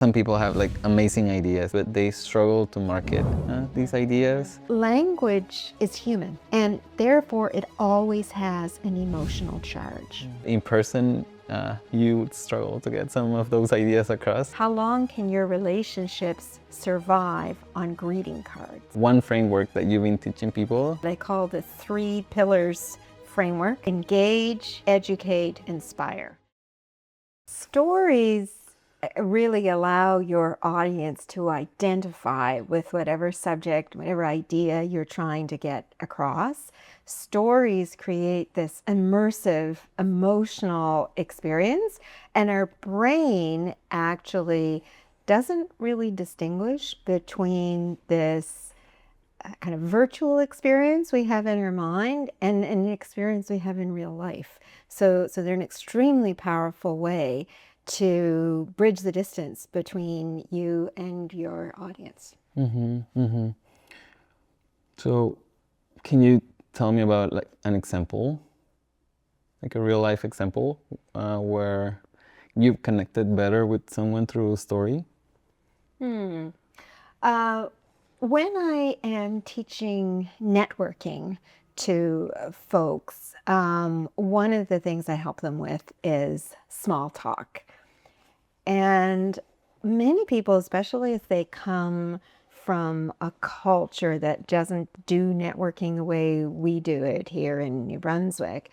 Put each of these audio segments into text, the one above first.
Some people have like amazing ideas, but they struggle to market these ideas. Language is human, and therefore it always has an emotional charge. In person, you would struggle to get some of those ideas across. How long can your relationships survive on greeting cards? One framework that you've been teaching people. They call the 3 pillars framework: engage, educate, inspire. Stories really allow your audience to identify with whatever subject, whatever idea you're trying to get across. Stories create this immersive, emotional experience, and our brain actually doesn't really distinguish between this kind of virtual experience we have in our mind and an experience we have in real life. So they're an extremely powerful way to bridge the distance between you and your audience. So can you tell me about like an example, like a real life example where you've connected better with someone through a story? When I am teaching networking to folks, one of the things I help them with is small talk. And many people, especially if they come from a culture that doesn't do networking the way we do it here in New Brunswick,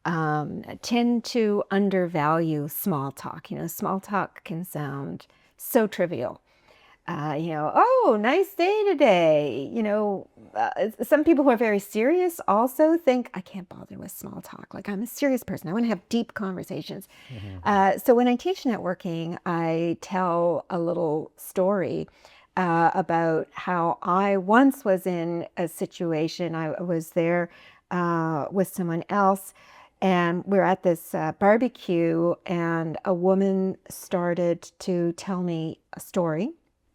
tend to undervalue small talk. Small talk can sound so trivial. Oh, nice day today. Some people who are very serious also think, I can't bother with small talk. Like, I'm a serious person. I want to have deep conversations. So when I teach networking, I tell a little story about how I once was in a situation. I was there with someone else, and we were at this barbecue, and a woman started to tell me a story.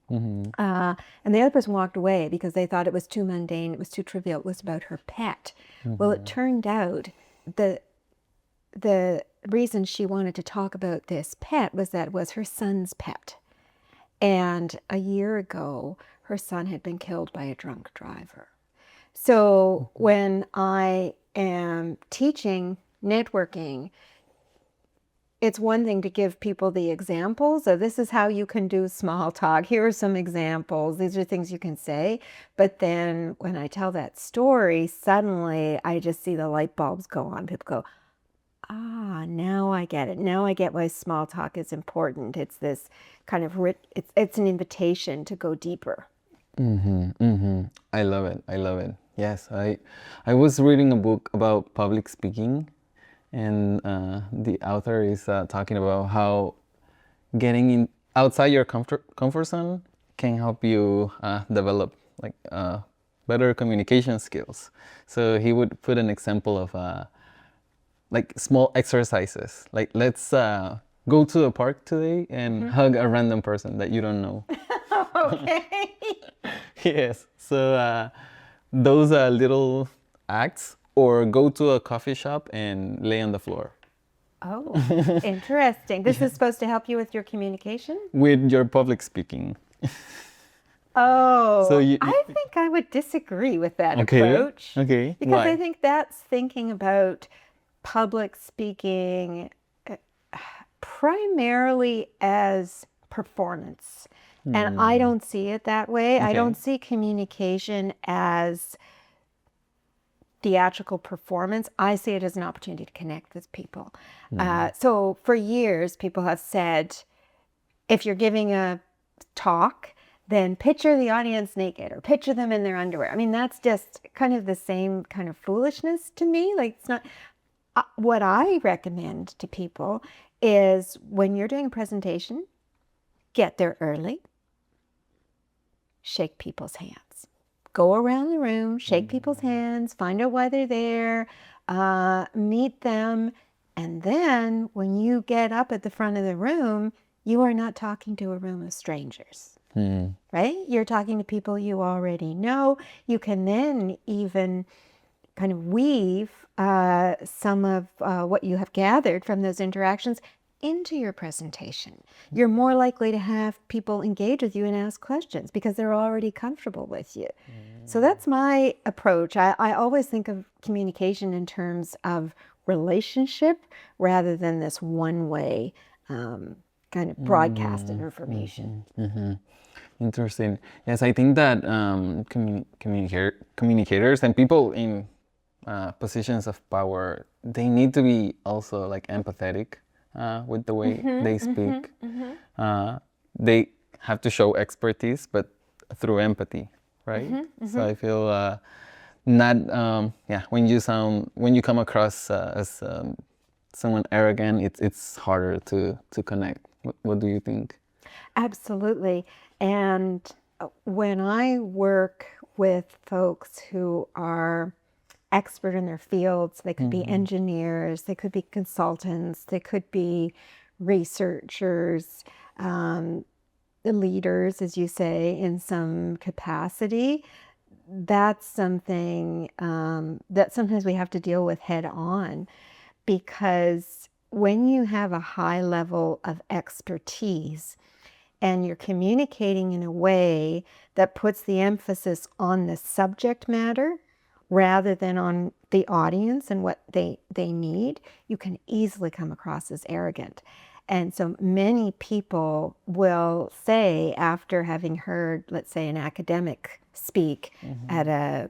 And the other person walked away because they thought it was too mundane, it was too trivial, it was about her pet. Well, it turned out the reason she wanted to talk about this pet was that it was her son's pet. And a year ago, her son had been killed by a drunk driver. So when I am teaching networking, it's one thing to give people the examples of this is how you can do small talk. Here are some examples. These are things you can say. But then when I tell that story, suddenly I just see the light bulbs go on. People go, now I get it. Now I get why small talk is important. It's this kind of it's an invitation to go deeper. I love it. I love it. Yes, I was reading a book about public speaking. And the author is talking about how getting in outside your comfort zone can help you develop like better communication skills. So he would put an example of like small exercises. Like, let's go to a park today and hug a random person that you don't know. Okay. Yes. So those little acts. Or go to a coffee shop and lay on the floor. Oh, interesting. This is supposed to help you with your communication? With your public speaking. Oh, so I think I would disagree with that approach. Okay. Because Why? I think that's thinking about public speaking primarily as performance. And I don't see it that way. I don't see communication as theatrical performance. I see it as an opportunity to connect with people. So for years, people have said, if you're giving a talk, then picture the audience naked or picture them in their underwear. I mean, that's just kind of the same kind of foolishness to me. Like, it's not. What I recommend to people is when you're doing a presentation, get there early, shake people's hands. Go around the room, shake people's hands, find out why they're there, meet them. And then when you get up at the front of the room, you are not talking to a room of strangers, right? You're talking to people you already know. You can then even kind of weave some of what you have gathered from those interactions into your presentation. You're more likely to have people engage with you and ask questions because they're already comfortable with you. So that's my approach. I always think of communication in terms of relationship rather than this one-way kind of broadcast of information. Interesting. Yes, I think that communicators and people in positions of power, they need to be also like empathetic with the way they speak. They have to show expertise, but through empathy, right? So I feel not when you come across as someone arrogant, it's harder to connect. What do you think? Absolutely. And when I work with folks who are expert in their fields, they could be engineers, they could be consultants, they could be researchers, the leaders, as you say, in some capacity. That's something that sometimes we have to deal with head on, because when you have a high level of expertise and you're communicating in a way that puts the emphasis on the subject matter rather than on the audience and what they need, you can easily come across as arrogant. And so many people will say, after having heard, let's say, an academic speak at a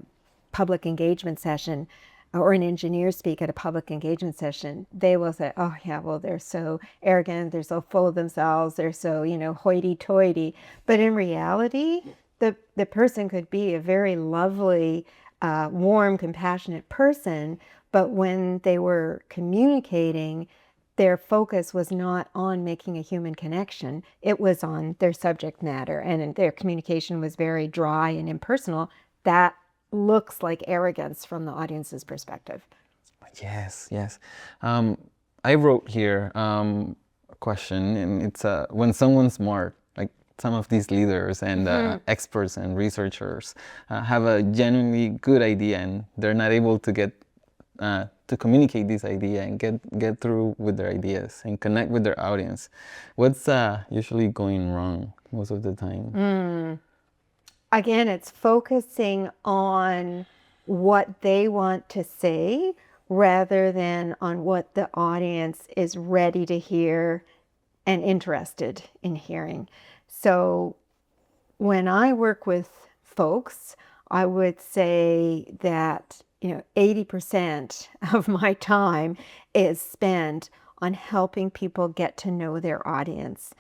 public engagement session, or an engineer speak at a public engagement session, they will say, oh yeah, well, they're so arrogant, they're so full of themselves, they're so, hoity-toity. But in reality, the person could be a very lovely, warm, compassionate person, but when they were communicating, their focus was not on making a human connection. It was on their subject matter, and their communication was very dry and impersonal. That looks like arrogance from the audience's perspective. Yes, yes. I wrote here a question, and it's when someone's smart, like some of these leaders and experts and researchers have a genuinely good idea, and they're not able to get to communicate this idea and get through with their ideas and connect with their audience. What's usually going wrong most of the time? Again, it's focusing on what they want to say rather than on what the audience is ready to hear and interested in hearing. So when I work with folks, I would say that 80% of my time is spent on helping people get to know their audience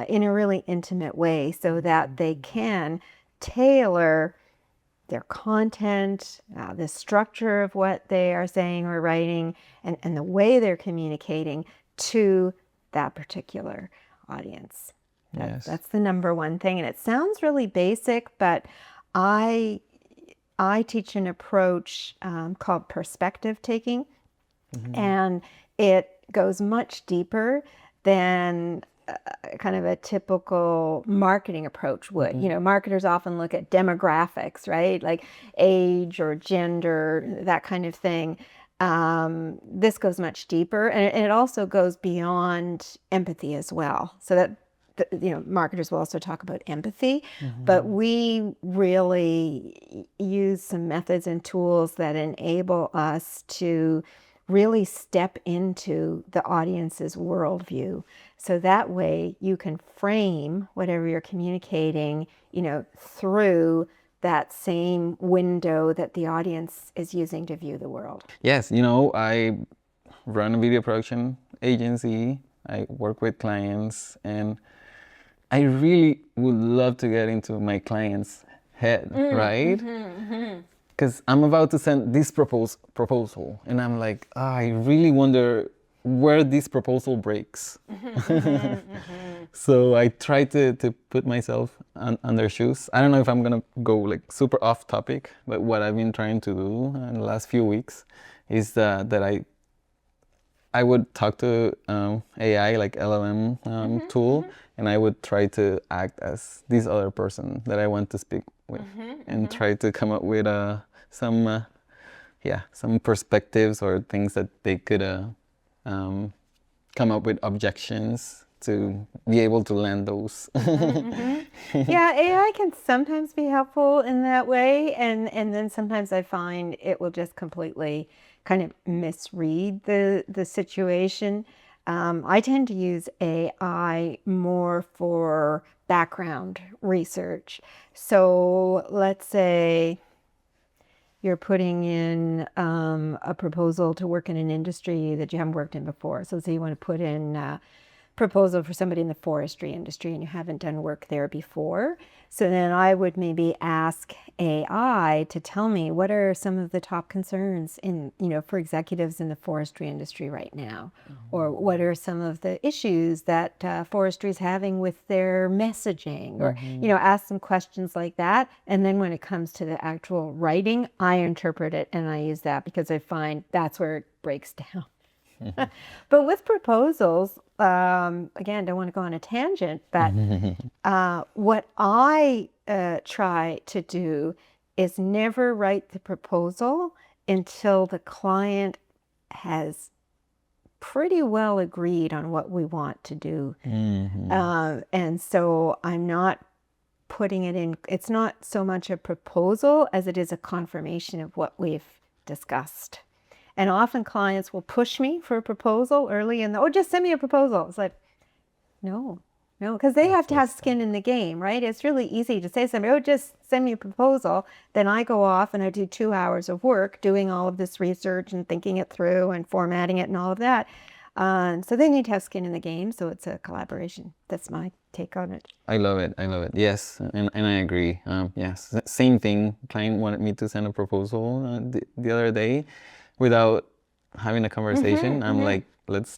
in a really intimate way so that they can tailor their content, the structure of what they are saying or writing, and the way they're communicating to that particular audience. Yes. That's the number one thing. And it sounds really basic, but I teach an approach called perspective taking, and it goes much deeper than kind of a typical marketing approach would. Marketers often look at demographics, right? Like age or gender, that kind of thing. This goes much deeper, and it also goes beyond empathy as well. So that marketers will also talk about empathy, but we really use some methods and tools that enable us to really step into the audience's worldview. So that way you can frame whatever you're communicating, through that same window that the audience is using to view the world. Yes, I run a video production agency. I work with clients, and I really would love to get into my client's head, right? Because I'm about to send this proposal, and I'm like, I really wonder where this proposal breaks. So I try to put myself on their shoes. I don't know if I'm gonna go like super off topic, but what I've been trying to do in the last few weeks is that I would talk to AI, like LLM tool, and I would try to act as this other person that I want to speak with, and try to come up with some perspectives or things that they could come up with objections to be able to land those. Yeah, AI can sometimes be helpful in that way, and then sometimes I find it will just completely kind of misread the situation. I tend to use AI more for background research. So let's say you're putting in a proposal to work in an industry that you haven't worked in before. So say you want to put in a proposal for somebody in the forestry industry and you haven't done work there before. So then I would maybe ask AI to tell me what are some of the top concerns in, for executives in the forestry industry right now, or what are some of the issues that forestry is having with their messaging, or ask some questions like that. And then when it comes to the actual writing, I interpret it and I use that because I find that's where it breaks down. But with proposals, again, don't want to go on a tangent, but what I try to do is never write the proposal until the client has pretty well agreed on what we want to do. And so I'm not putting it in, it's not so much a proposal as it is a confirmation of what we've discussed. And often clients will push me for a proposal early in just send me a proposal. It's like, no, because they have to have skin in the game, right? It's really easy to say to somebody, just send me a proposal. Then I go off and I do 2 hours of work doing all of this research and thinking it through and formatting it and all of that. So they need to have skin in the game. So it's a collaboration. That's my take on it. I love it. Yes, and I agree. Yes, same thing. Client wanted me to send a proposal the other day without having a conversation. I'm like, let's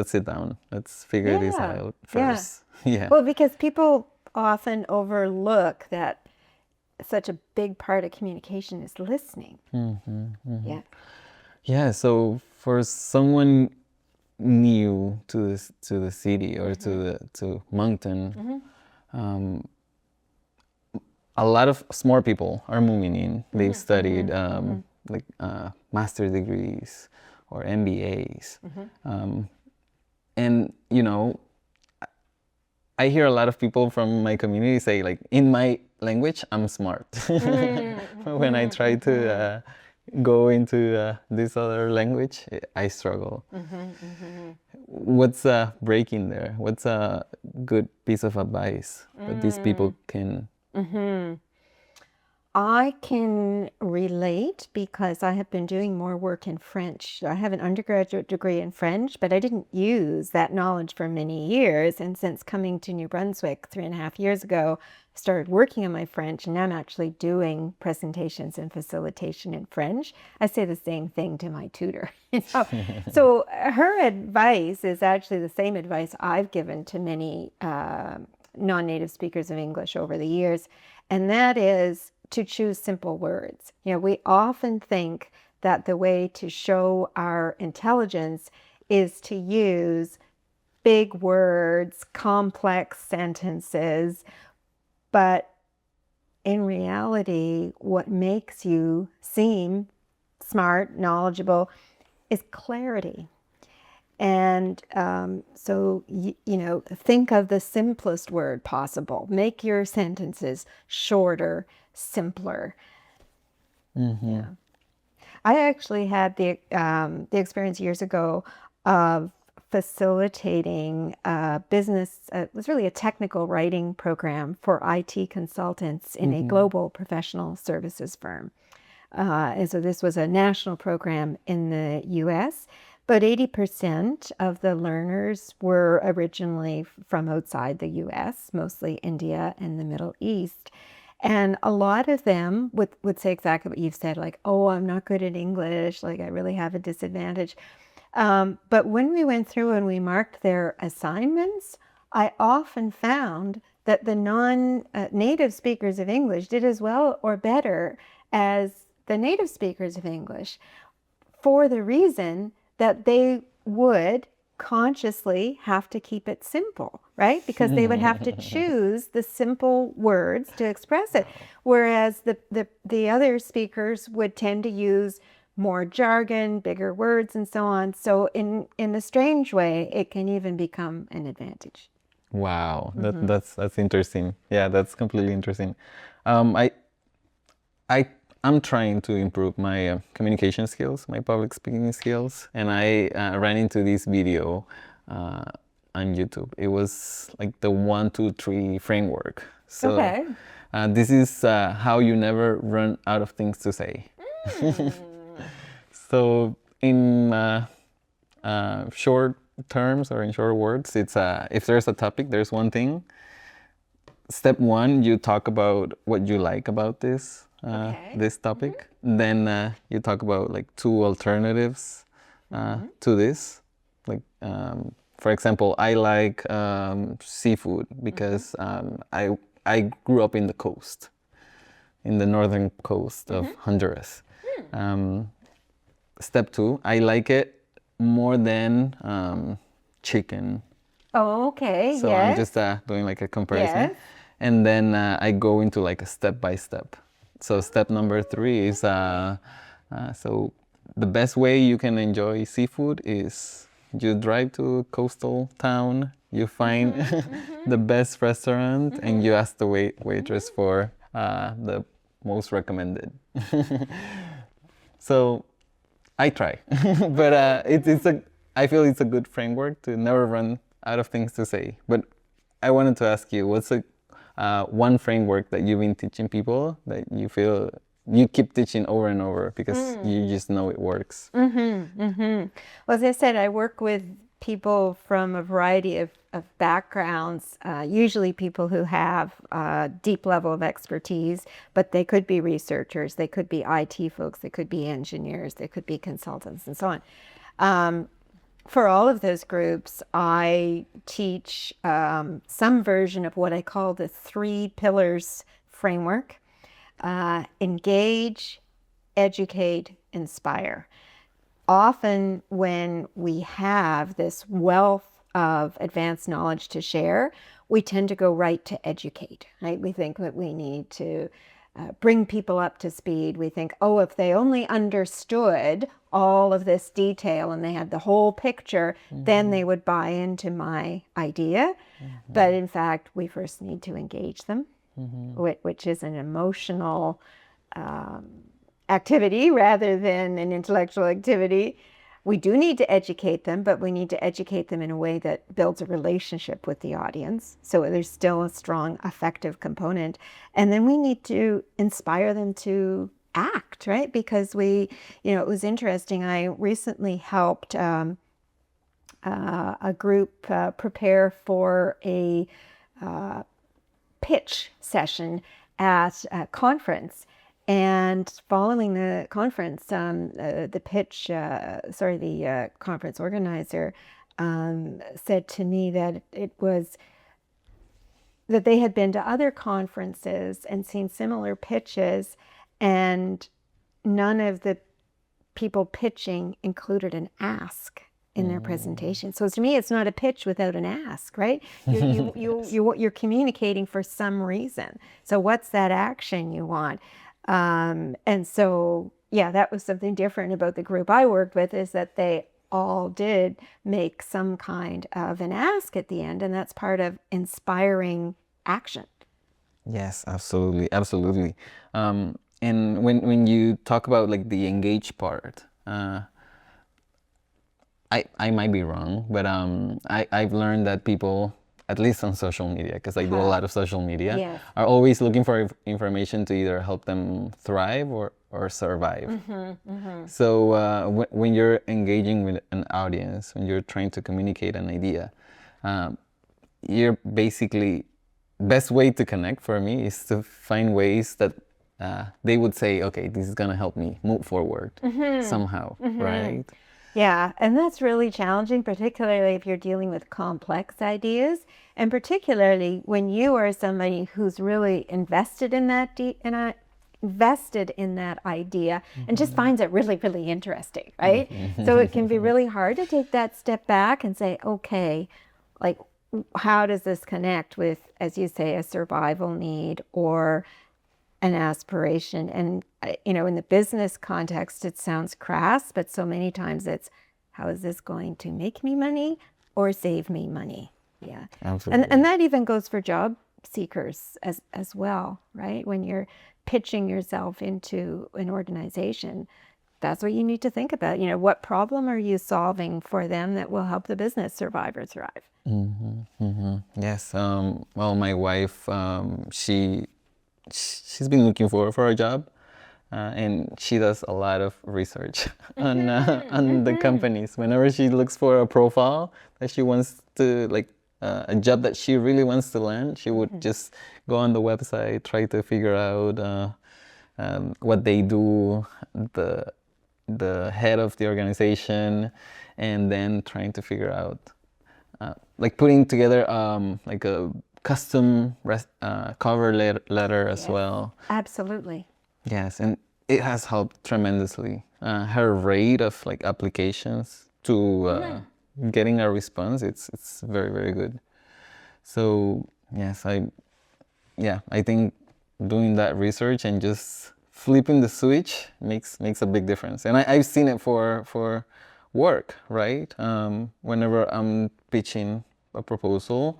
sit down. Let's figure this out first. Yeah. Well, because people often overlook that such a big part of communication is listening. Yeah. Yeah. So for someone new to the city or to Moncton, a lot of smart people are moving in. They've studied master's degrees or MBAs, and I hear a lot of people from my community say, like, in my language, I'm smart. When I try to go into this other language, I struggle. What's breaking there? What's a good piece of advice that these people can? I can relate because I have been doing more work in French. I have an undergraduate degree in French, but I didn't use that knowledge for many years. And since coming to New Brunswick 3.5 years ago, I started working on my French, and now I'm actually doing presentations and facilitation in French. I say the same thing to my tutor. So her advice is actually the same advice I've given to many non-native speakers of English over the years, and that is to choose simple words. We often think that the way to show our intelligence is to use big words, complex sentences, but in reality, what makes you seem smart, knowledgeable, is clarity. And so, think of the simplest word possible. Make your sentences shorter, simpler. Yeah. I actually had the experience years ago of facilitating a business. It was really a technical writing program for IT consultants in a global professional services firm. And so this was a national program in the U.S., but 80% of the learners were originally from outside the U.S., mostly India and the Middle East. And a lot of them would say exactly what you've said, like, oh, I'm not good at English, like I really have a disadvantage. But when we went through and we marked their assignments, I often found that the non-native speakers of English did as well or better as the native speakers of English, for the reason that they would consciously have to keep it simple, right? Because they would have to choose the simple words to express it. Whereas the other speakers would tend to use more jargon, bigger words, and so on. So in a strange way, it can even become an advantage. Wow, that's interesting. Yeah, that's completely interesting. Um, I I I'm trying to improve my communication skills, my public speaking skills, and I ran into this video uh, on YouTube. It was like the 1, 2, 3 framework. So Okay. this is how you never run out of things to say. So in short terms or in short words, it's if there's a topic, there's one thing. Step 1, you talk about what you like about Okay. this topic. Then you talk about like 2 alternatives to this. Like for example, I like seafood because I grew up in the coast, in the northern coast of Honduras. Step 2, I like it more than chicken. Oh, okay. So I'm just doing like a comparison. Yes. And then I go into like a step by step. So step number 3 is so the best way you can enjoy seafood is you drive to a coastal town, you find the best restaurant, and you ask the waitress for the most recommended. So I try, but I feel it's a good framework to never run out of things to say. But I wanted to ask you, what's one framework that you've been teaching people that you feel you keep teaching over and over because you just know it works? Well, as I said, I work with people from a variety of backgrounds, usually people who have a deep level of expertise, but they could be researchers, they could be IT folks, they could be engineers, they could be consultants, and so on. For all of those groups, I teach some version of what I call the 3 pillars framework. Engage, educate, inspire. Often when we have this wealth of advanced knowledge to share, we tend to go right to educate, right? We think that we need to bring people up to speed. We think, oh, if they only understood all of this detail and they had the whole picture, then they would buy into my idea. But in fact, we first need to engage them, which is an emotional activity rather than an intellectual activity. We do need to educate them, but we need to educate them in a way that builds a relationship with the audience. So there's still a strong affective component. And then we need to inspire them to act, right? Because it was interesting. I recently helped a group prepare for a pitch session at a conference. And following the conference, the conference organizer said to me that that they had been to other conferences and seen similar pitches, and none of the people pitching included an ask in their presentation. So to me, it's not a pitch without an ask, right? You're communicating for some reason. So what's that action you want? And so, yeah, that was something different about the group I worked with, is that they all did make some kind of an ask at the end, and that's part of inspiring action. Yes, absolutely, absolutely. And when you talk about like the engage part, I might be wrong, but I've learned that people, at least on social media, because I do a lot of social media, Yes. are always looking for information to either help them thrive or survive. So when you're engaging with an audience, when you're trying to communicate an idea, you're basically, best way to connect for me is to find ways that they would say, okay, this is gonna help me move forward somehow, right? Yeah, and that's really challenging, particularly if you're dealing with complex ideas, and particularly when you are somebody who's really invested in that idea and just finds it really, really interesting, right? So it can be really hard to take that step back and say, okay, like, how does this connect with, as you say, a survival need or an aspiration. And, in the business context, it sounds crass, but so many times it's, how is this going to make me money or save me money? Yeah. Absolutely. And that even goes for job seekers as well, right? When you're pitching yourself into an organization, that's what you need to think about. What problem are you solving for them that will help the business survive or thrive? Yes. Well, my wife, she's been looking for a job, and she does a lot of research on the companies. Whenever she looks for a profile that she wants to a job that she really wants to land, she would just go on the website, try to figure out what they do, the head of the organization, and then trying to figure out putting together like a custom cover letter as well. Absolutely. Yes, and it has helped tremendously. Her rate of applications to getting a response, it's very, very good. So yes, I think doing that research and just flipping the switch makes a big difference. And I've seen it for work, right? Whenever I'm pitching a proposal,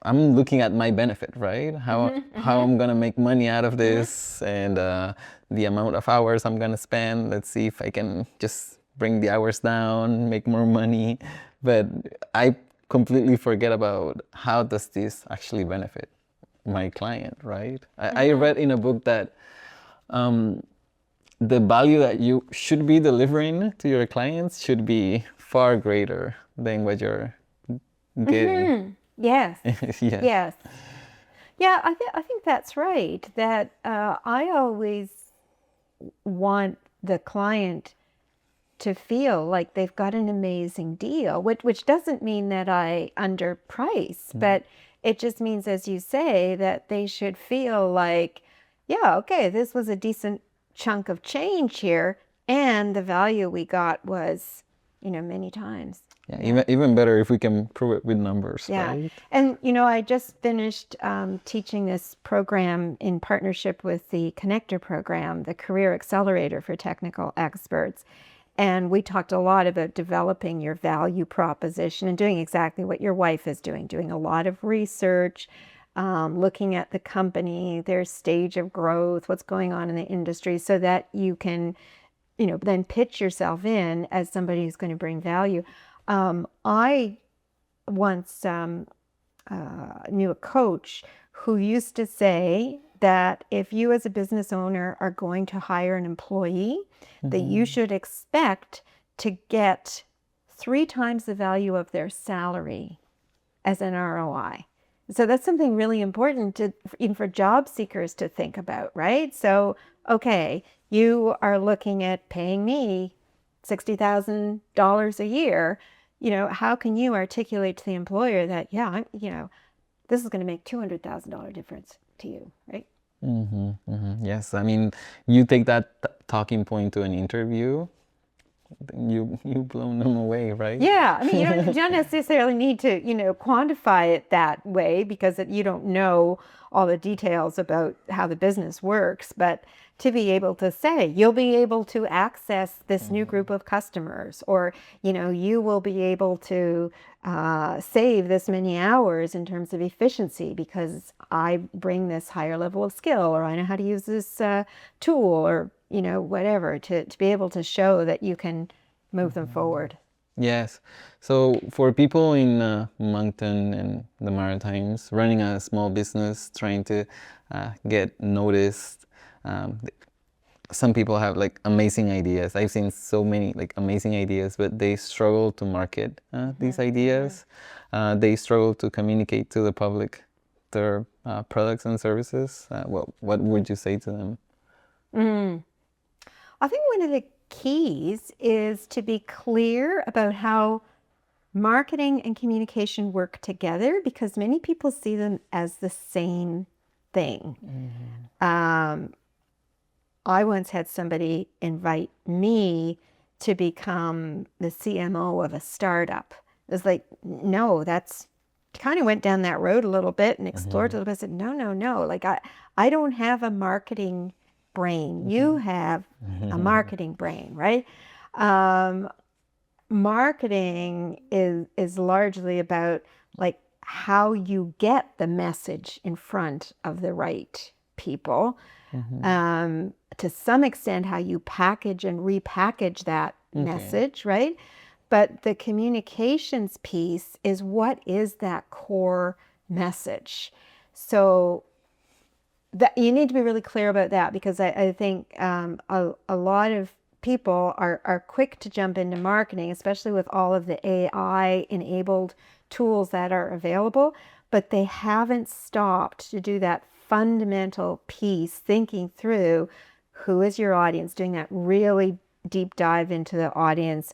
I'm looking at my benefit, right? How I'm gonna make money out of this, and the amount of hours I'm gonna spend. Let's see if I can just bring the hours down, make more money. But I completely forget about how does this actually benefit my client, right? I read in a book that the value that you should be delivering to your clients should be far greater than what you're getting. Yes. Yes. Yes. Yeah, I think that's right. That I always want the client to feel like they've got an amazing deal, which doesn't mean that I underprice, but it just means, as you say, that they should feel like, yeah, okay, this was a decent chunk of change here, and the value we got was, many times. Yeah, even better if we can prove it with numbers, Yeah. right? And, I just finished teaching this program in partnership with the Connector program, the Career Accelerator for Technical Experts. And we talked a lot about developing your value proposition and doing exactly what your wife is doing a lot of research, looking at the company, their stage of growth, what's going on in the industry, so that you can, then pitch yourself in as somebody who's going to bring value. I once knew a coach who used to say that if you as a business owner are going to hire an employee, that you should expect to get 3 times the value of their salary as an ROI. So that's something really important even for job seekers to think about, right? So, okay, you are looking at paying me $60,000 a year. How can you articulate to the employer that, yeah, this is going to make $200,000 difference to you, right? Yes, I mean, you take that talking point to an interview, you blown them away, right? Yeah, I mean, you don't necessarily need to, quantify it that way, because you don't know all the details about how the business works, but to be able to say, you'll be able to access this new group of customers, or, you will be able to save this many hours in terms of efficiency because I bring this higher level of skill, or I know how to use this tool, or, whatever, to be able to show that you can move them forward. Yes. So for people in Moncton and the Maritimes running a small business, trying to get noticed, some people have amazing ideas. I've seen so many amazing ideas, but they struggle to market these ideas. They struggle to communicate to the public their products and services. What would you say to them? I think one of the keys is to be clear about how marketing and communication work together, because many people see them as the same thing. I once had somebody invite me to become the CMO of a startup. It was like, no, that's kind of went down that road a little bit and explored a little bit. I said, no. Like I don't have a marketing brain. You have a marketing brain, right? Marketing is largely about like how you get the message in front of the right people. To some extent, how you package and repackage that message, right? But the communications piece is what is that core message. So that you need to be really clear about that, because I think a lot of people are quick to jump into marketing, especially with all of the AI enabled tools that are available, but they haven't stopped to do that fundamental piece, thinking through who is your audience, doing that really deep dive into the audience,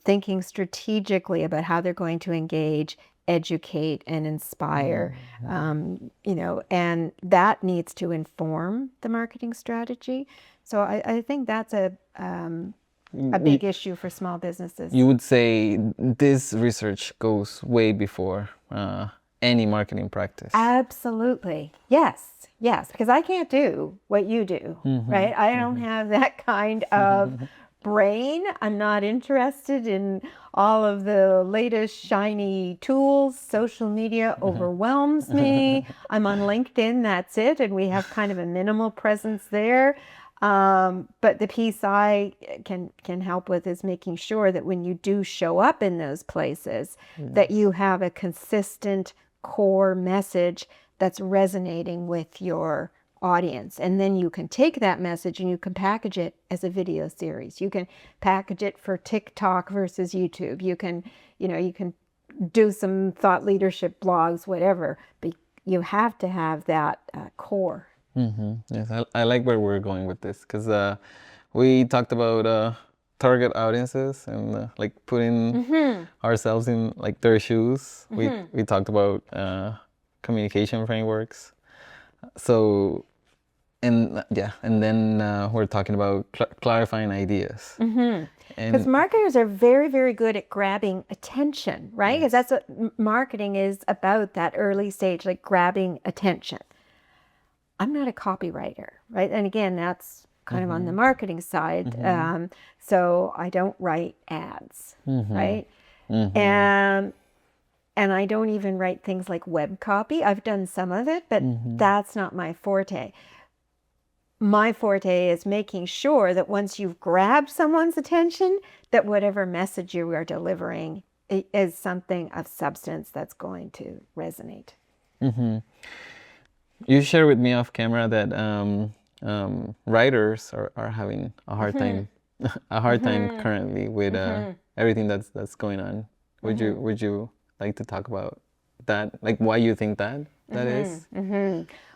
thinking strategically about how they're going to engage, educate, and inspire, and that needs to inform the marketing strategy. So I think that's a big issue for small businesses. You would say this research goes way before any marketing practice. Absolutely. Yes, because I can't do what you do, right? I don't have that kind of brain. I'm not interested in all of the latest shiny tools. Social media overwhelms me. I'm on LinkedIn, that's it, and we have kind of a minimal presence there. But the piece I can help with is making sure that when you do show up in those places, that you have a consistent core message that's resonating with your audience. And then you can take that message and you can package it as a video series. You can package it for TikTok versus YouTube. You can do some thought leadership blogs, whatever. But you have to have that core. Yes, I like where we're going with this, because we talked about target audiences and like putting ourselves in like their shoes. We talked about communication frameworks. So, and then we're talking about clarifying ideas. Because marketers are very, very good at grabbing attention, right? Because that's what marketing is about, that early stage, like grabbing attention. I'm not a copywriter, right? And again, that's kind of on the marketing side. So I don't write ads, right? And I don't even write things like web copy. I've done some of it, but that's not my forte. My forte is making sure that once you've grabbed someone's attention, that whatever message you are delivering is something of substance that's going to resonate. You shared with me off camera that writers are having a hard time, currently with everything that's going on. Would you like to talk about that? Like why you think that is?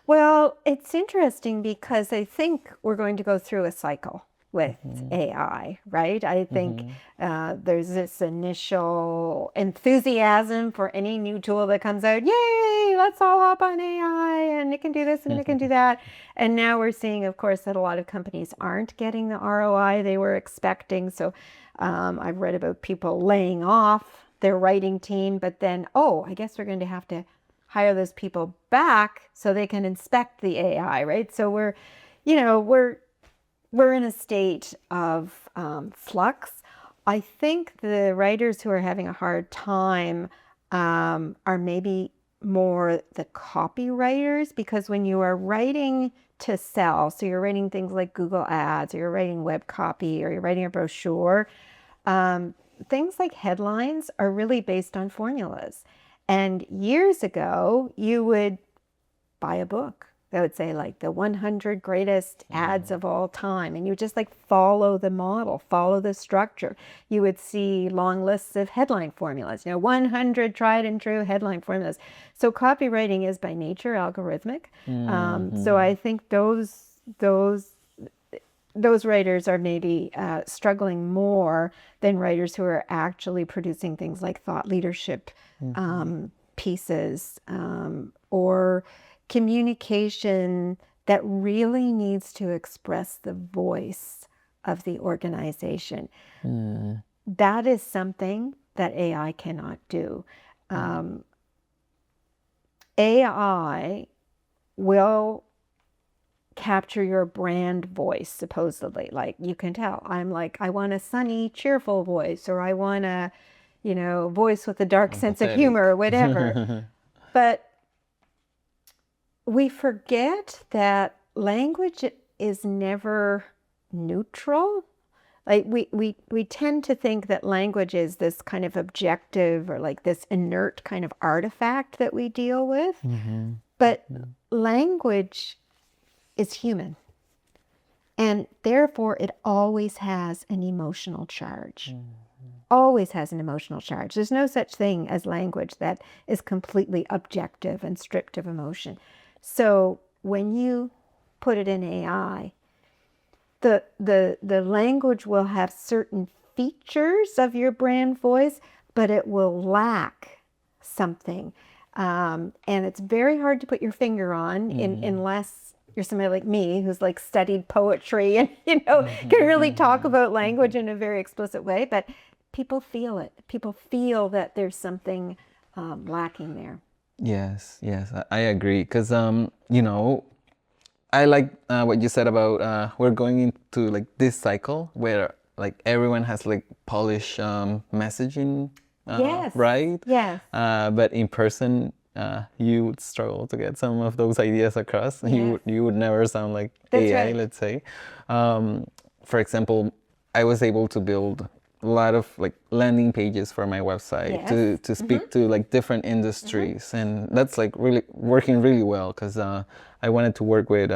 Well, it's interesting because I think we're going to go through a cycle with AI, right? I think there's this initial enthusiasm for any new tool that comes out. Yay, let's all hop on AI and it can do this and it can do that. And now we're seeing, of course, that a lot of companies aren't getting the ROI they were expecting. So I've read about people laying off their writing team, but then, I guess we're going to have to hire those people back so they can inspect the AI, right? So we're in a state of flux. I think the writers who are having a hard time are maybe more the copywriters, because when you are writing to sell, so you're writing things like Google Ads, or you're writing web copy, or you're writing a brochure, things like headlines are really based on formulas. And years ago, you would buy a book that would say like the 100 greatest ads of all time. And you would just like follow the model, follow the structure. You would see long lists of headline formulas, 100 tried and true headline formulas. So copywriting is by nature algorithmic. So I think those writers are maybe struggling more than writers who are actually producing things like thought leadership pieces or communication that really needs to express the voice of the organization. That is something that AI cannot do. AI will capture your brand voice, supposedly. Like, you can tell. I'm like, I want a sunny, cheerful voice, or I want a, voice with a dark sense of humor, or whatever. Empathetic. But we forget that language is never neutral. Like, we tend to think that language is this kind of objective, or like this inert kind of artifact that we deal with. But language is human. And therefore, it always has an emotional charge. Always has an emotional charge. There's no such thing as language that is completely objective and stripped of emotion. So when you put it in AI, the language will have certain features of your brand voice, but it will lack something. And it's very hard to put your finger on unless you're somebody like me who's like studied poetry and, can really talk about language in a very explicit way. But people feel it. People feel that there's something lacking there. Yes, I agree. Because, I like what you said about we're going into like this cycle where like everyone has like polished messaging, Yes. right? Yes. But in person, you would struggle to get some of those ideas across. Yes. You would never sound like That's AI, right. let's say. For example, I was able to build a lot of like landing pages for my website Yes. to speak to like different industries, and that's like really working really well because I wanted to work with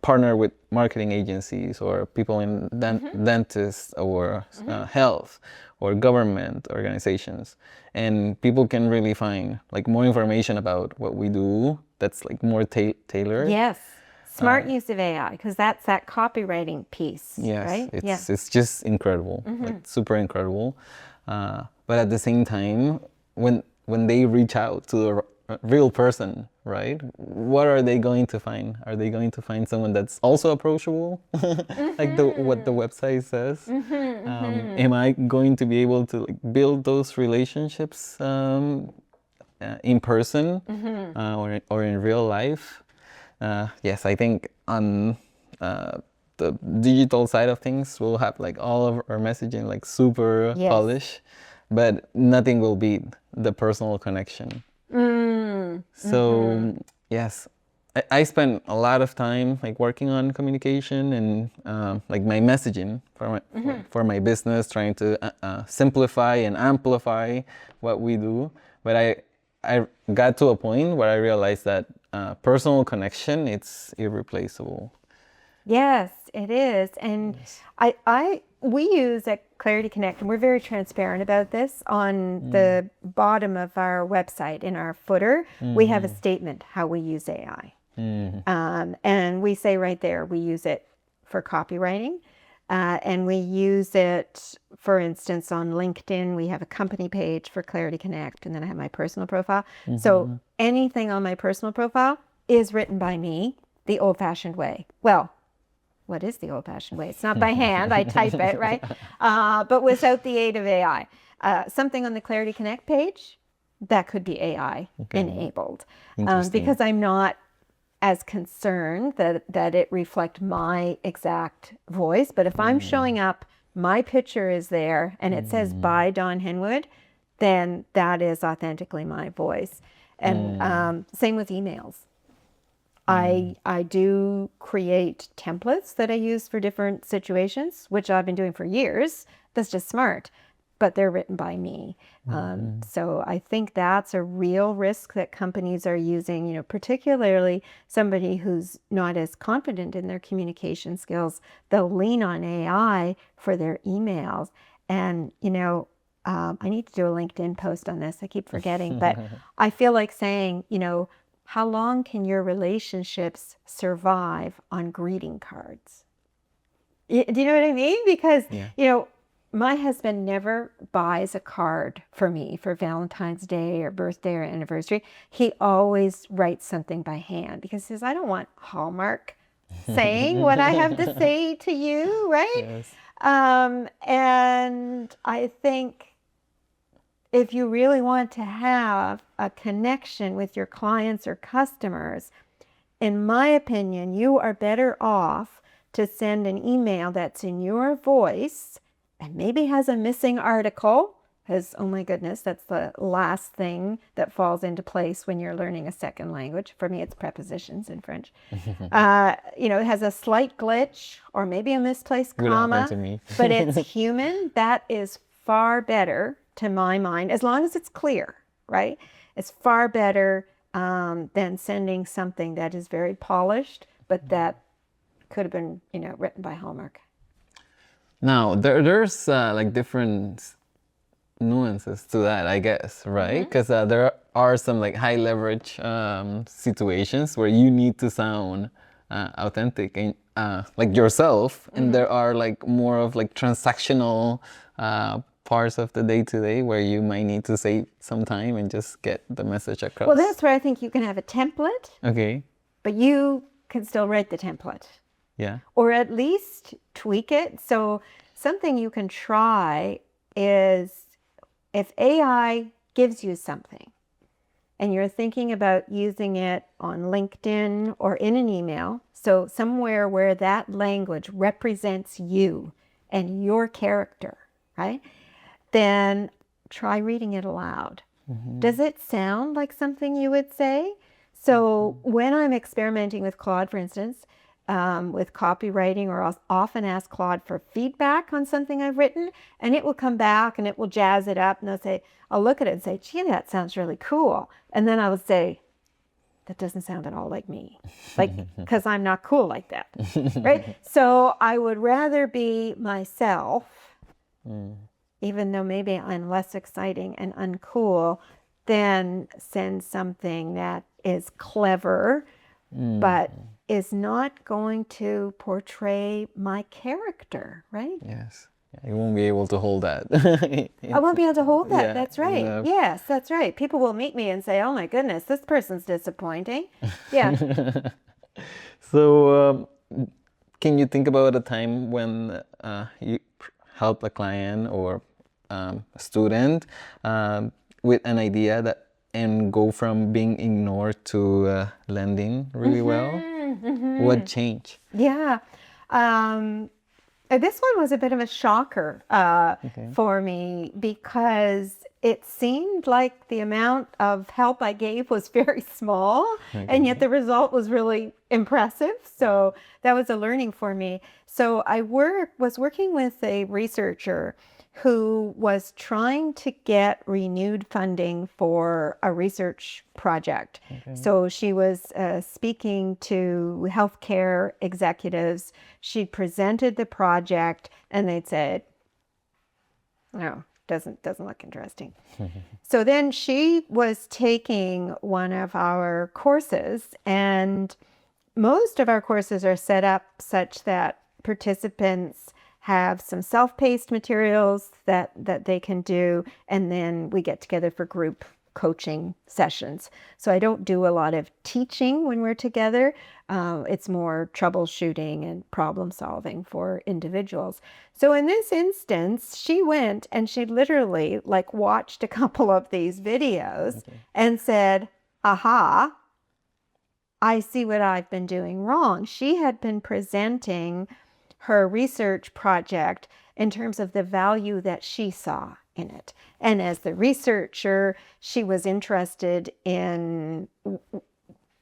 partner with marketing agencies or people in dentists or health or government organizations, and people can really find like more information about what we do that's like more tailored. Yes. Smart use of AI, because that's that copywriting piece, Yes, right? it's just incredible, like super incredible. But at the same time, when they reach out to a real person, right? What are they going to find? Are they going to find someone that's also approachable, like what the website says? Am I going to be able to like, build those relationships in person or in real life? Yes, I think on the digital side of things, we'll have like all of our messaging like super Yes. polished, but nothing will beat the personal connection. So yes, I spent a lot of time like working on communication and like my messaging for my business, trying to simplify and amplify what we do. But I got to a point where I realized that personal connection, it's irreplaceable. Yes, it is. And we use at Clarity Connect, and we're very transparent about this. On the bottom of our website, in our footer, we have a statement how we use AI. And we say right there, we use it for copywriting. And we use it, for instance, on LinkedIn. We have a company page for Clarity Connect, and then I have my personal profile. So anything on my personal profile is written by me the old-fashioned way. Well, what is the old-fashioned way? It's not by hand. I type it, right? But without the aid of AI. Something on the Clarity Connect page, that could be AI enabled. Because I'm not as concerned that it reflect my exact voice. But if I'm showing up, my picture is there, and it says by Dawn Henwood, then that is authentically my voice. And same with emails. I do create templates that I use for different situations, which I've been doing for years. That's just smart, but they're written by me. So I think that's a real risk that companies are using, particularly somebody who's not as confident in their communication skills. They'll lean on AI for their emails. And, I need to do a LinkedIn post on this. I keep forgetting, but I feel like saying, how long can your relationships survive on greeting cards? Do you know what I mean? Because, my husband never buys a card for me for Valentine's Day or birthday or anniversary. He always writes something by hand because he says, I don't want Hallmark saying what I have to say to you, right? Yes. And I think if you really want to have a connection with your clients or customers, in my opinion, you are better off to send an email that's in your voice and maybe has a missing article, because, oh my goodness, that's the last thing that falls into place when you're learning a second language. For me, it's prepositions in French. It has a slight glitch or maybe a misplaced Would happen comma, to me. but it's human. That is far better, to my mind, as long as it's clear, right? It's far better than sending something that is very polished, but that could have been, written by Hallmark. Now, there's like different nuances to that, I guess, right? Because there are some like high leverage situations where you need to sound authentic and like yourself, and there are like more of like transactional parts of the day-to-day where you might need to save some time and just get the message across. Well, that's where I think you can have a template, Okay. but you can still write the template. Yeah. Or at least tweak it. So something you can try is, if AI gives you something and you're thinking about using it on LinkedIn or in an email, so somewhere where that language represents you and your character, right? Then try reading it aloud. Does it sound like something you would say? So when I'm experimenting with Claude, for instance, with copywriting, or I'll often ask Claude for feedback on something I've written, and it will come back and it will jazz it up, and I'll look at it and say, gee, that sounds really cool. And then I will say, that doesn't sound at all like me, because I'm not cool like that, right? So I would rather be myself, even though maybe I'm less exciting and uncool, than send something that is clever, but is not going to portray my character, right? Yes. Yeah, you won't be able to hold that. I won't be able to hold that. Yeah, That's right. enough. Yes, that's right. People will meet me and say, oh my goodness, this person's disappointing. Yeah. So, can you think about a time when you help a client or a student with an idea and go from being ignored to landing really well? What changed? Yeah. This one was a bit of a shocker for me, because it seemed like the amount of help I gave was very small, and yet the result was really impressive. So that was a learning for me. So I was working with a researcher who was trying to get renewed funding for a research project. So she was speaking to healthcare executives. She presented the project, and they'd said, no, doesn't look interesting. So then she was taking one of our courses, and most of our courses are set up such that participants have some self-paced materials that they can do, and then we get together for group coaching sessions. So I don't do a lot of teaching when we're together. It's more troubleshooting and problem solving for individuals. So in this instance, she went and she literally watched a couple of these videos and said, aha, I see what I've been doing wrong. She had been presenting her research project in terms of the value that she saw in it. And as the researcher, she was interested in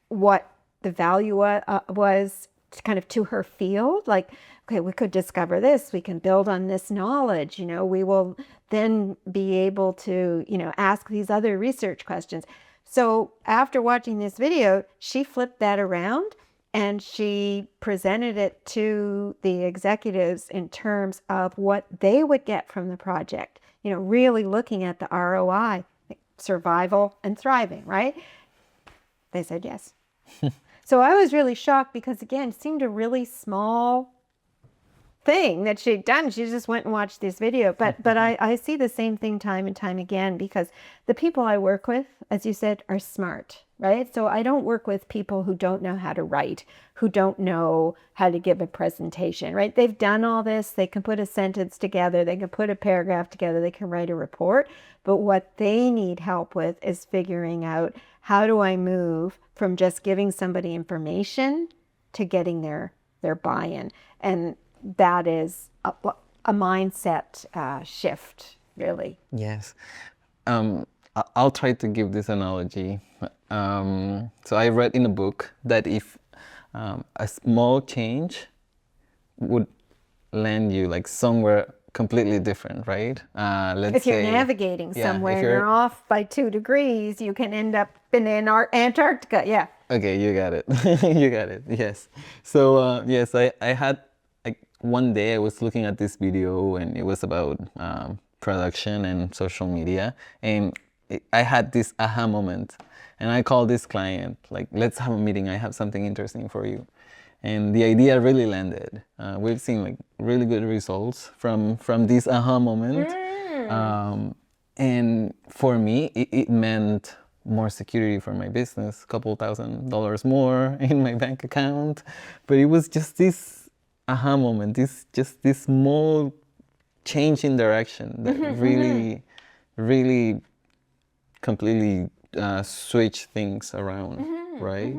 what the value was kind of to her field. Like, okay, we could discover this, we can build on this knowledge, we will then be able to, ask these other research questions. So after watching this video, she flipped that around and she presented it to the executives in terms of what they would get from the project, really looking at the ROI, survival and thriving, right? They said yes. So I was really shocked because, again, it seemed a really small thing that she'd done. She just went and watched this video. But I see the same thing time and time again, because the people I work with, as you said, are smart, right? So I don't work with people who don't know how to write, who don't know how to give a presentation, right? They've done all this. They can put a sentence together. They can put a paragraph together. They can write a report. But what they need help with is figuring out, how do I move from just giving somebody information to getting their buy-in? And that is a mindset shift, really. Yes. I'll try to give this analogy. So I read in a book that if a small change would land you like somewhere completely different, right? Let's If you're say, navigating yeah, somewhere if and you're off by 2 degrees, you can end up in Antarctica. Yeah. okay, you got it. You got it. Yes. So yes, I had like one day I was looking at this video and it was about production and social media, and I had this aha moment, and I called this client like, let's have a meeting. I have something interesting for you, and the idea really landed. We've seen like really good results from this aha moment, and for me, it meant more security for my business, a couple $1,000s more in my bank account. But it was just this aha moment, this small change in direction that really completely switch things around, right?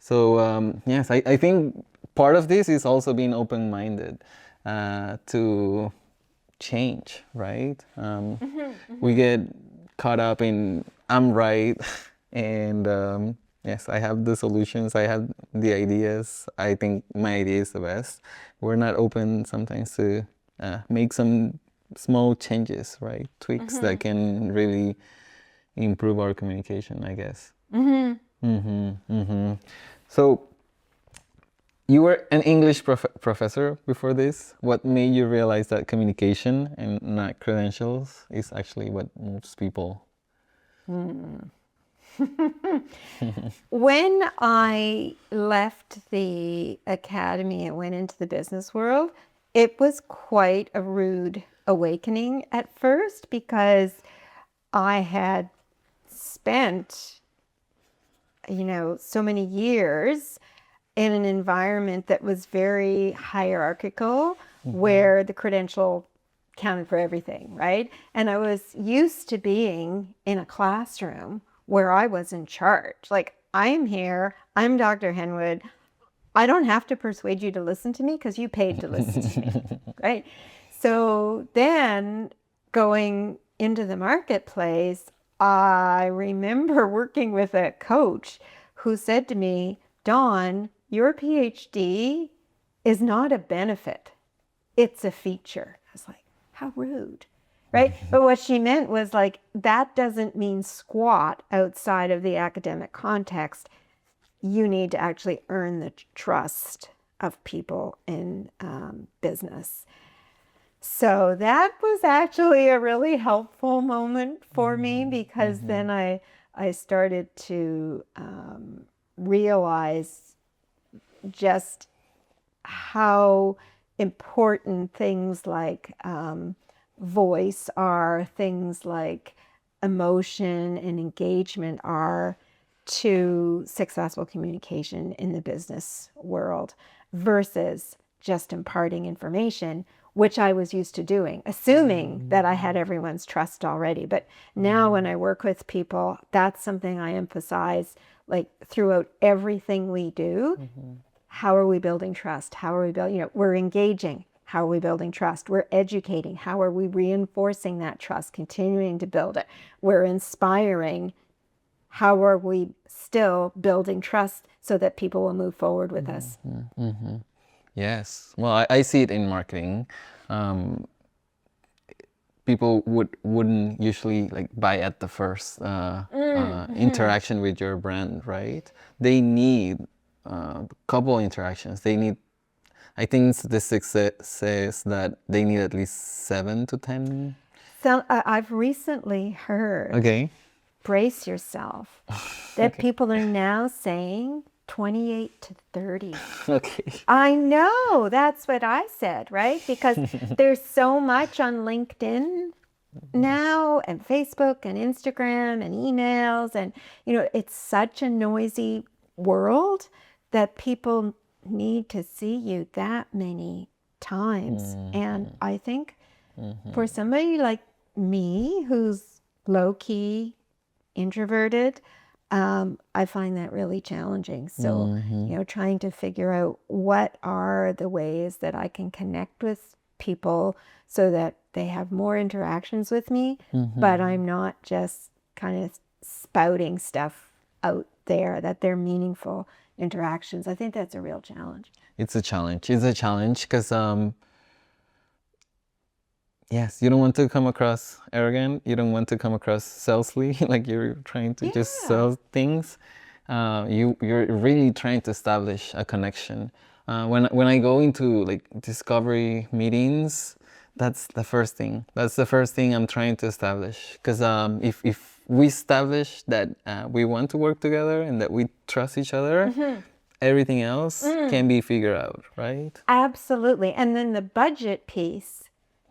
So yes, I think part of this is also being open-minded to change, right? We get caught up in I'm right, and yes, I have the solutions, I have the ideas, I think my idea is the best. We're not open sometimes to make some small changes, right? Tweaks that can really improve our communication, I guess. So you were an English professor before this. What made you realize that communication and not credentials is actually what moves people? When I left the academy and went into the business world, it was quite a rude awakening at first, because I had spent, so many years in an environment that was very hierarchical, where the credential counted for everything, right? And I was used to being in a classroom where I was in charge. Like, I'm here, I'm Dr. Henwood. I don't have to persuade you to listen to me because you paid to listen to me, right? So then going into the marketplace, I remember working with a coach who said to me, Dawn, your PhD is not a benefit, it's a feature. I was like, how rude, right? But what she meant was like, that doesn't mean squat outside of the academic context. You need to actually earn the trust of people in business. So that was actually a really helpful moment for me, because then I started to realize just how important things like voice are, things like emotion and engagement are to successful communication in the business world, versus just imparting information, which I was used to doing, assuming that I had everyone's trust already. But now when I work with people, that's something I emphasize, like throughout everything we do. How are we building trust? How are we building, we're engaging. How are we building trust? We're educating. How are we reinforcing that trust, continuing to build it? We're inspiring. How are we still building trust so that people will move forward with us? Yes. Well, I see it in marketing. People wouldn't usually like buy at the first interaction with your brand, right? They need a couple interactions. They need, I think statistics says that they need at least 7 to 10. So I've recently heard, Okay. brace yourself, that people are now saying 28 to 30. Okay. I know, that's what I said, right? Because there's so much on LinkedIn now, and Facebook and Instagram and emails, and it's such a noisy world that people need to see you that many times. And I think for somebody like me who's low-key introverted, I find that really challenging. So, trying to figure out what are the ways that I can connect with people so that they have more interactions with me, but I'm not just kind of spouting stuff out there, that they're meaningful interactions. I think that's a real challenge. It's a challenge. It's a challenge because yes, you don't want to come across arrogant. You don't want to come across salesly, like you're trying to just sell things. You're really trying to establish a connection. When I go into like discovery meetings, that's the first thing. That's the first thing I'm trying to establish. Because if we establish that we want to work together and that we trust each other, everything else can be figured out, right? Absolutely. And then the budget piece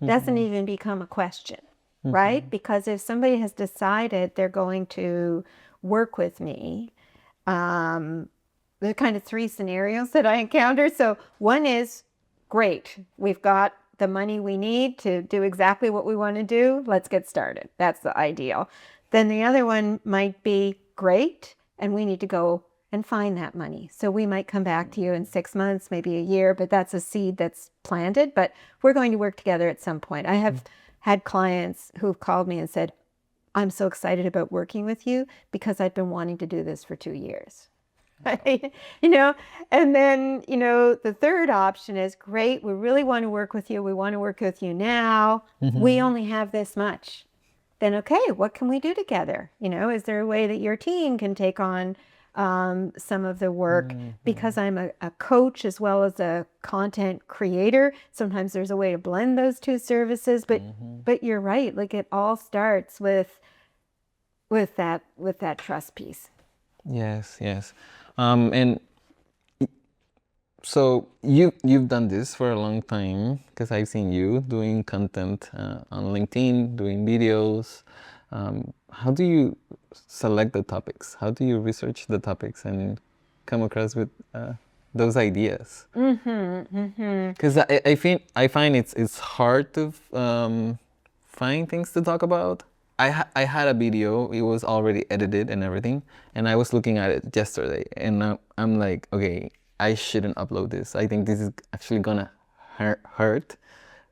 doesn't even become a question, right? Because if somebody has decided they're going to work with me, there are kind of three scenarios that I encounter. So one is, great, we've got the money we need to do exactly what we want to do. Let's get started. That's the ideal. Then the other one might be, great, and we need to go and find that money. So we might come back to you in 6 months, maybe a year, but that's a seed that's planted. But we're going to work together at some point. I have had clients who've called me and said, I'm so excited about working with you because I've been wanting to do this for 2 years. Right? And then, the third option is, great, we really want to work with you. We want to work with you now. We only have this much. Then, okay, what can we do together? Is there a way that your team can take on some of the work? Because I'm a coach as well as a content creator. Sometimes there's a way to blend those two services, but you're right. Like, it all starts with that trust piece. Yes. And so you've done this for a long time because I've seen you doing content on LinkedIn, doing videos. How do you select the topics? How do you research the topics and come across with those ideas? Because I find it's hard to find things to talk about. I had a video. It was already edited and everything, and I was looking at it yesterday, and I'm like, okay, I shouldn't upload this. I think this is actually gonna hurt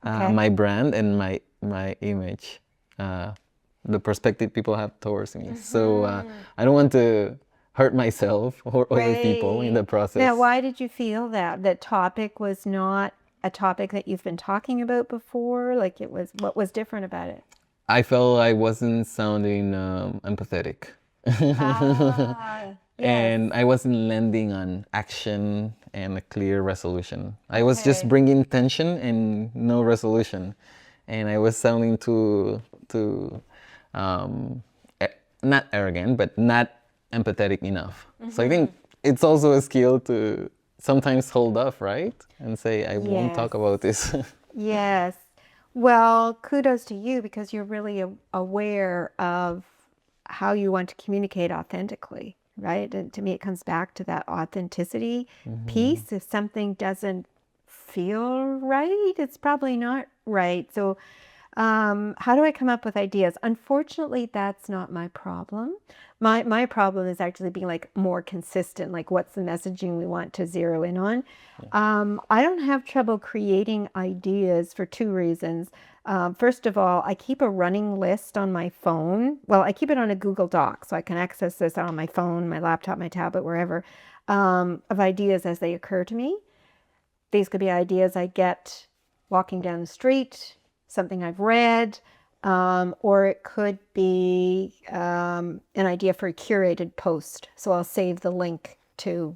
my brand and my image, the perspective people have towards me. So I don't want to hurt myself or other people in the process. Now, why did you feel that topic was not a topic that you've been talking about before? Like, what was different about it? I felt I wasn't sounding empathetic. Yes. And I wasn't landing on action and a clear resolution. I was just bringing tension and no resolution. And I was sounding too not arrogant, but not empathetic enough. So I think it's also a skill to sometimes hold off, right? And say, I won't talk about this. Yes. Well, kudos to you because you're really aware of how you want to communicate authentically, right? And to me, it comes back to that authenticity piece. If something doesn't feel right, it's probably not right. So how do I come up with ideas? Unfortunately, that's not my problem. My problem is actually being like more consistent, like what's the messaging we want to zero in on. I don't have trouble creating ideas for two reasons. First of all, I keep a running list on my phone. Well, I keep it on a Google Doc, so I can access this on my phone, my laptop, my tablet, wherever, of ideas as they occur to me. These could be ideas I get walking down the street, something I've read, or it could be an idea for a curated post. So I'll save the link to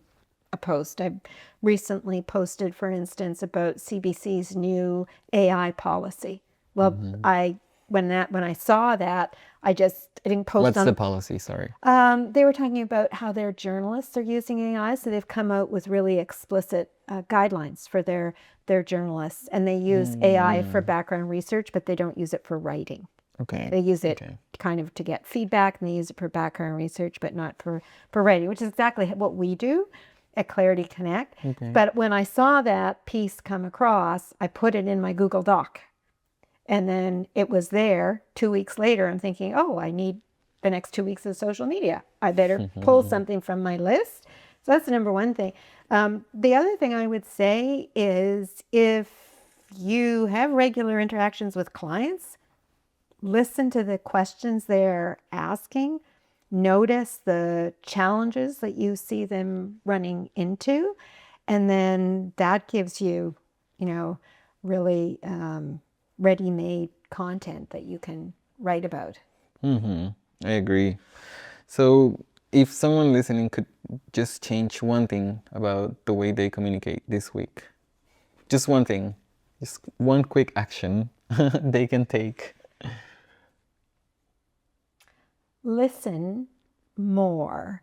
a post. I've recently posted, for instance, about CBC's new AI policy. Well, when I saw that, I didn't post. What's the policy? Sorry. They were talking about how their journalists are using AI, so they've come out with really explicit guidelines for their journalists, and they use AI for background research, but they don't use it for writing. Okay. They use it Okay. kind of to get feedback, and they use it for background research, but not for writing, which is exactly what we do at Clarity Connect. Okay. But when I saw that piece come across, I put it in my Google Doc. And then it was there 2 weeks later. I'm thinking, oh, I need the next 2 weeks of social media. I better pull something from my list. So that's the number one thing. The other thing I would say is if you have regular interactions with clients, listen to the questions they're asking, notice the challenges that you see them running into, and then that gives you, really ready-made content that you can write about. I agree. So, if someone listening could just change one thing about the way they communicate this week, just one thing, just one quick action they can take. Listen more.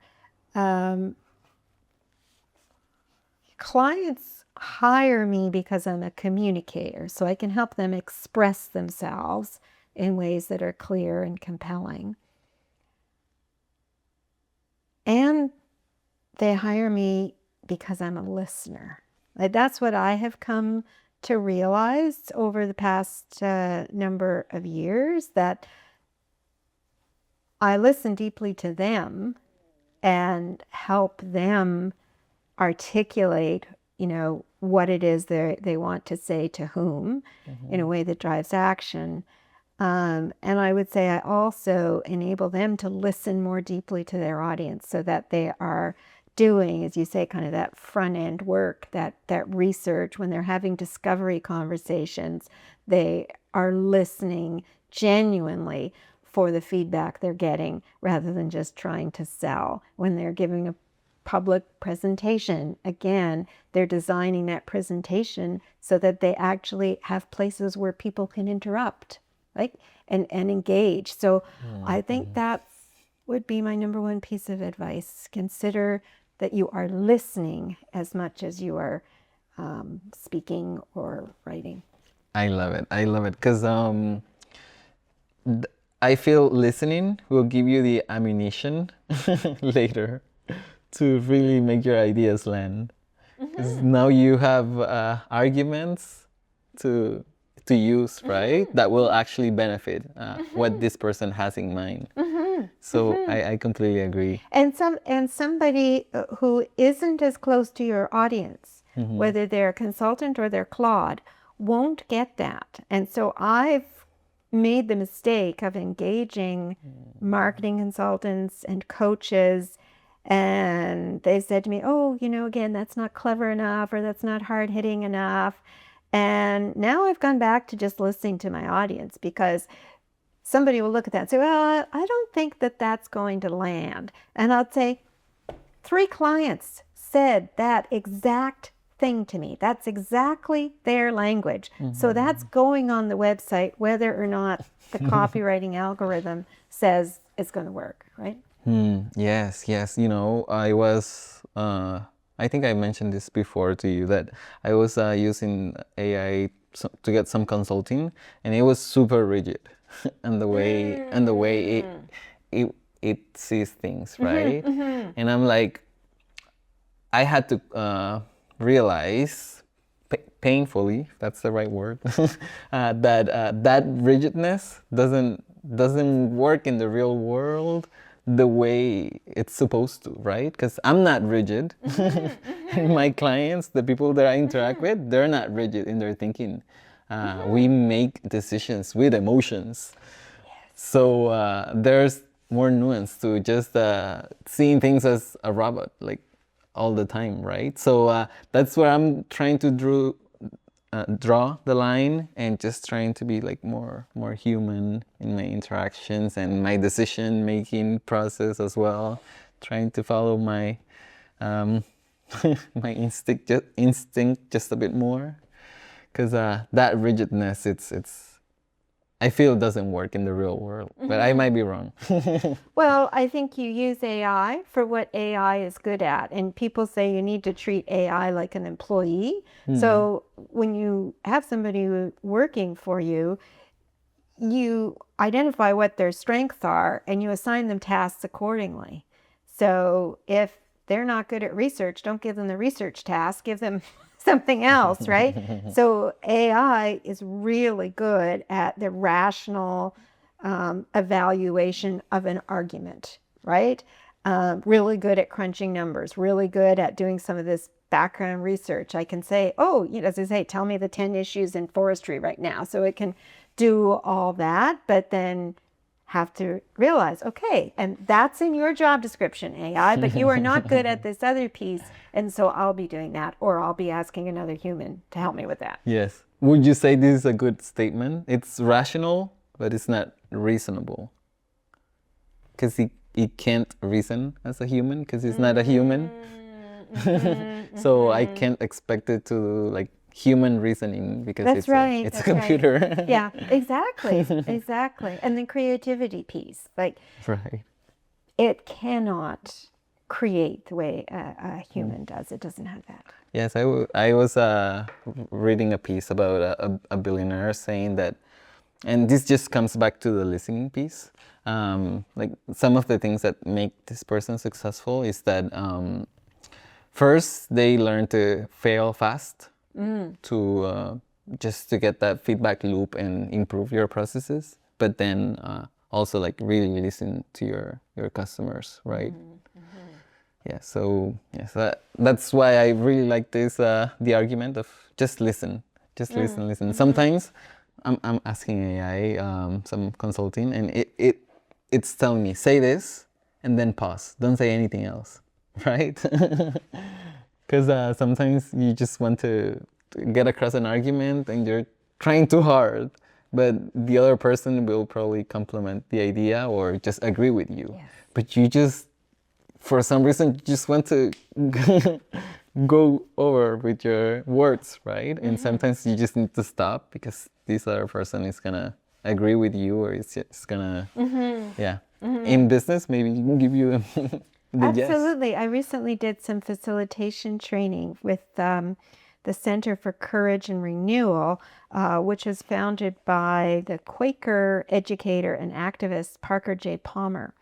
Clients hire me because I'm a communicator, so I can help them express themselves in ways that are clear and compelling. And they hire me because I'm a listener. Like, that's what I have come to realize over the past number of years, that I listen deeply to them and help them articulate, what it is they want to say to whom in a way that drives action. And I would say I also enable them to listen more deeply to their audience, so that they are doing, as you say, kind of that front end work, that research. When they're having discovery conversations, they are listening genuinely for the feedback they're getting, rather than just trying to sell. When they're giving a public presentation, again, they're designing that presentation so that they actually have places where people can interrupt, and engage. So I think that would be my number one piece of advice. Consider that you are listening as much as you are speaking or writing. I love it. I love it because I feel listening will give you the ammunition later to really make your ideas land. Because now you have arguments to use, right? That will actually benefit what this person has in mind. So I completely agree. And somebody who isn't as close to your audience, whether they're a consultant or they're Claude, won't get that. And so I've made the mistake of engaging marketing consultants and coaches, and they said to me, oh, again, that's not clever enough, or that's not hard-hitting enough. And now I've gone back to just listening to my audience, because somebody will look at that and say, well, I don't think that that's going to land. And I'll say, 3 clients said that exact thing to me. That's exactly their language. So that's going on the website, whether or not the copywriting algorithm says it's going to work, right? Yes. I think I mentioned this before to you, that I was using AI to get some consulting, and it was super rigid, and the way it sees things, right? And I'm like, I had to realize painfully, if that's the right word, that rigidness doesn't work in the real world the way it's supposed to, right? Because I'm not rigid. And my clients, the people that I interact with, they're not rigid in their thinking. We make decisions with emotions. So there's more nuance to just seeing things as a robot, like all the time, right? So that's where I'm trying to draw the line, and just trying to be like more human in my interactions and my decision making process as well. Trying to follow my my instinct just a bit more, because that rigidness, it's I feel doesn't work in the real world, but I might be wrong. Well, I think you use AI for what AI is good at. And people say you need to treat AI like an employee. So when you have somebody working for you, you identify what their strengths are and you assign them tasks accordingly. So if they're not good at research, don't give them the research task, give them something else, right? So AI is really good at the rational evaluation of an argument, right? Really good at crunching numbers, really good at doing some of this background research. I can say, oh, as I say, tell me the 10 issues in forestry right now. So it can do all that, but then have to realize, okay, and that's in your job description, AI, but you are not good at this other piece, and so I'll be doing that, or I'll be asking another human to help me with that. Yes. Would you say this is a good statement? It's rational, but it's not reasonable. Because he can't reason as a human, because he's not a human. So I can't expect it to like human reasoning because That's it's right. it's That's a computer. Right. Yeah, exactly. Exactly. And the creativity piece, like Right. it cannot create the way a human does. It doesn't have that. Yes, I was reading a piece about a billionaire saying that, and this just comes back to the listening piece. Like some of the things that make this person successful is that first they learn to fail fast to just to get that feedback loop and improve your processes, but then also like really listen to your customers, right? Yeah, so yes, that's why I really like this the argument of just listen, listen. Sometimes I'm asking AI some consulting, and it's telling me say this and then pause, don't say anything else, right? Because sometimes you just want to get across an argument and you're trying too hard, but the other person will probably complement the idea or just agree with you. Yes. But you just, for some reason, you just want to go over with your words, right? And sometimes you just need to stop because this other person is gonna agree with you, or it's just gonna, yeah. In business, maybe you can give you the yes. Absolutely. I recently did some facilitation training with the Center for Courage and Renewal, which was founded by the Quaker educator and activist Parker J. Palmer.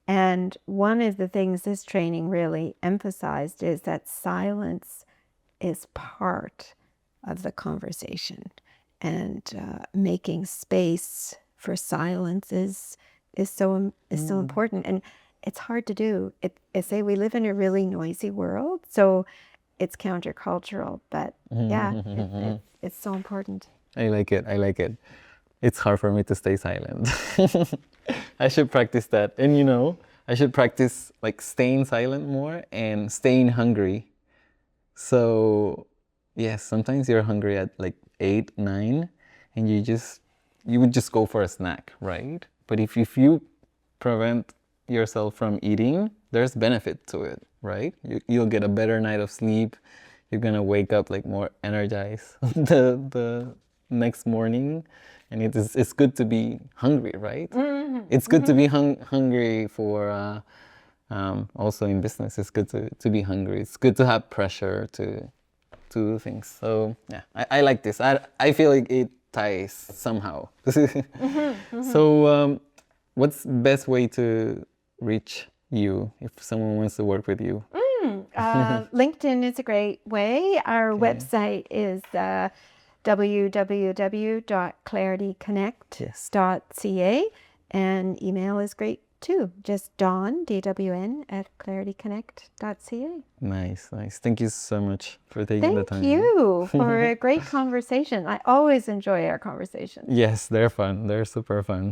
And one of the things this training really emphasized is that silence is part of the conversation, and making space for silence is so important, and it's hard to do. I say we live in a really noisy world, so it's countercultural, but yeah, it's so important. I like it. I like it. It's hard for me to stay silent. I should practice that. And I should practice like staying silent more and staying hungry. So yes, sometimes you're hungry at like 8, 9, and you would just go for a snack, right? But if you prevent yourself from eating, there's benefit to it, right? You'll get a better night of sleep. You're gonna wake up like more energized the next morning. And it's good to be hungry, right? It's good to be hungry for also in business. It's good to be hungry. It's good to have pressure to do things. So yeah, I like this. I feel like it ties somehow. So what's the best way to reach you if someone wants to work with you? LinkedIn is a great way. Our website is www.clarityconnect.ca, and email is great too. Just Dawn, DWN, @clarityconnect.ca. Nice. Thank you so much for taking the time. Thank you for a great conversation. I always enjoy our conversations. Yes, they're fun. They're super fun.